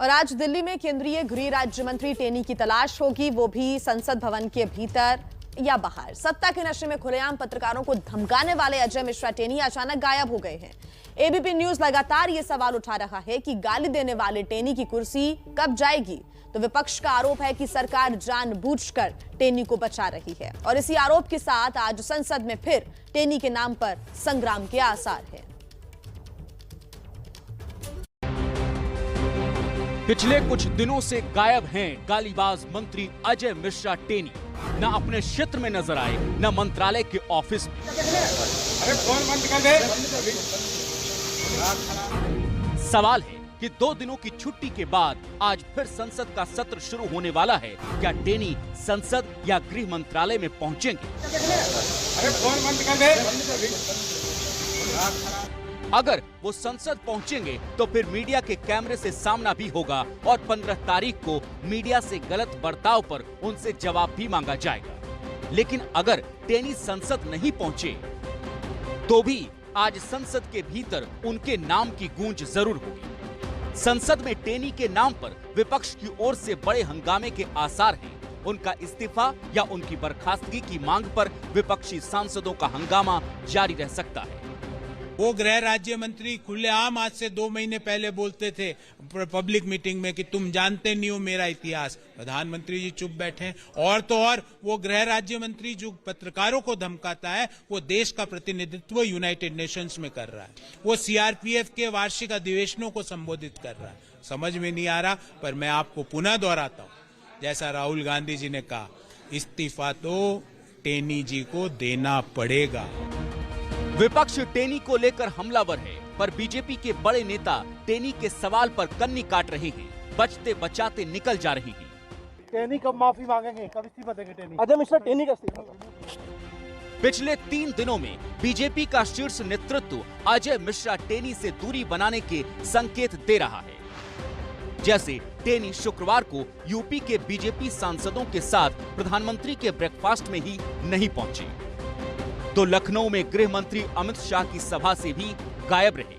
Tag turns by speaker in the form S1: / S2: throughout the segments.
S1: और आज दिल्ली में केंद्रीय गृह राज्य मंत्री टेनी की तलाश होगी, वो भी संसद भवन के भीतर या बाहर। सत्ता के नशे में खुलेआम पत्रकारों को धमकाने वाले अजय मिश्रा टेनी अचानक गायब हो गए हैं। एबीपी न्यूज लगातार ये सवाल उठा रहा है कि गाली देने वाले टेनी की कुर्सी कब जाएगी। तो विपक्ष का आरोप है कि सरकार जानबूझकर टेनी को बचा रही है और इसी आरोप के साथ आज संसद में फिर टेनी के नाम पर संग्राम के आसार हैं।
S2: पिछले कुछ दिनों से गायब हैं गालीबाज मंत्री अजय मिश्रा टेनी। न अपने क्षेत्र में नजर आए, न मंत्रालय के ऑफिस में।
S3: अरे फोन बंद कर दे।
S2: सवाल है कि 2 दिनों की छुट्टी के बाद आज फिर संसद का सत्र शुरू होने वाला है। क्या टेनी संसद या गृह मंत्रालय में पहुंचेंगे?
S3: अरे फोन बंद कर दे।
S2: अगर वो संसद पहुंचेंगे तो फिर मीडिया के कैमरे से सामना भी होगा और 15 तारीख को मीडिया से गलत बर्ताव पर उनसे जवाब भी मांगा जाएगा। लेकिन अगर टेनी संसद नहीं पहुंचे तो भी आज संसद के भीतर उनके नाम की गूंज जरूर होगी। संसद में टेनी के नाम पर विपक्ष की ओर से बड़े हंगामे के आसार हैं। उनका इस्तीफा या उनकी बर्खास्तगी की मांग पर विपक्षी सांसदों का हंगामा जारी रह सकता है।
S4: वो गृह राज्य मंत्री खुलेआम आज से 2 महीने पहले बोलते थे पब्लिक मीटिंग में कि तुम जानते नहीं हो मेरा इतिहास। प्रधानमंत्री जी चुप बैठे। और तो और वो गृह राज्य मंत्री जो पत्रकारों को धमकाता है, वो देश का प्रतिनिधित्व यूनाइटेड नेशंस में कर रहा है। वो सीआरपीएफ के वार्षिक अधिवेशनों को संबोधित कर रहा है। समझ में नहीं आ रहा, पर मैं आपको पुनः दोहराता हूँ, जैसा राहुल गांधी जी ने कहा, इस्तीफा तो टेनी जी को देना पड़ेगा।
S2: विपक्ष टेनी को लेकर हमलावर है, पर बीजेपी के बड़े नेता टेनी के सवाल पर कन्नी काट रहे हैं, बचते बचाते निकल जा रहे हैं।
S5: टेनी कब माफी मांगेंगे, कब इस्तीफा देंगे टेनी? अजय मिश्रा टेनी का इस्तीफा।
S2: पिछले 3 दिनों में बीजेपी का शीर्ष नेतृत्व अजय मिश्रा टेनी से दूरी बनाने के संकेत दे रहा है। जैसे टेनी शुक्रवार को यूपी के बीजेपी सांसदों के साथ प्रधानमंत्री के ब्रेकफास्ट में ही नहीं पहुंचे, तो लखनऊ में गृह मंत्री अमित शाह की सभा से भी गायब रहे।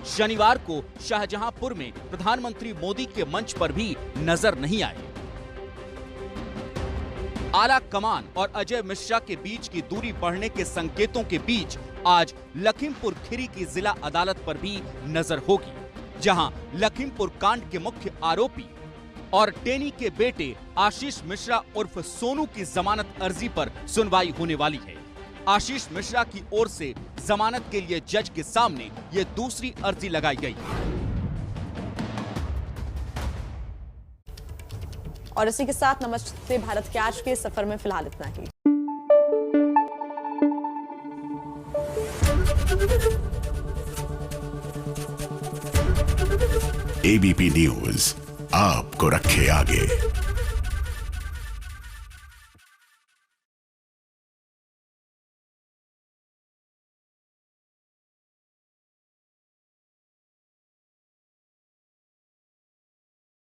S2: शनिवार को शाहजहांपुर में प्रधानमंत्री मोदी के मंच पर भी नजर नहीं आए। आला कमान और अजय मिश्रा के बीच की दूरी बढ़ने के संकेतों के बीच आज लखीमपुर खीरी की जिला अदालत पर भी नजर होगी, जहां लखीमपुर कांड के मुख्य आरोपी और टेनी के बेटे आशीष मिश्रा उर्फ सोनू की जमानत अर्जी पर सुनवाई होने वाली है। आशीष मिश्रा की ओर से जमानत के लिए जज के सामने ये दूसरी अर्जी लगाई गई।
S1: और इसी के साथ नमस्ते भारत के आज के सफर में फिलहाल इतना ही।
S6: एबीपी न्यूज आपको रखे आगे।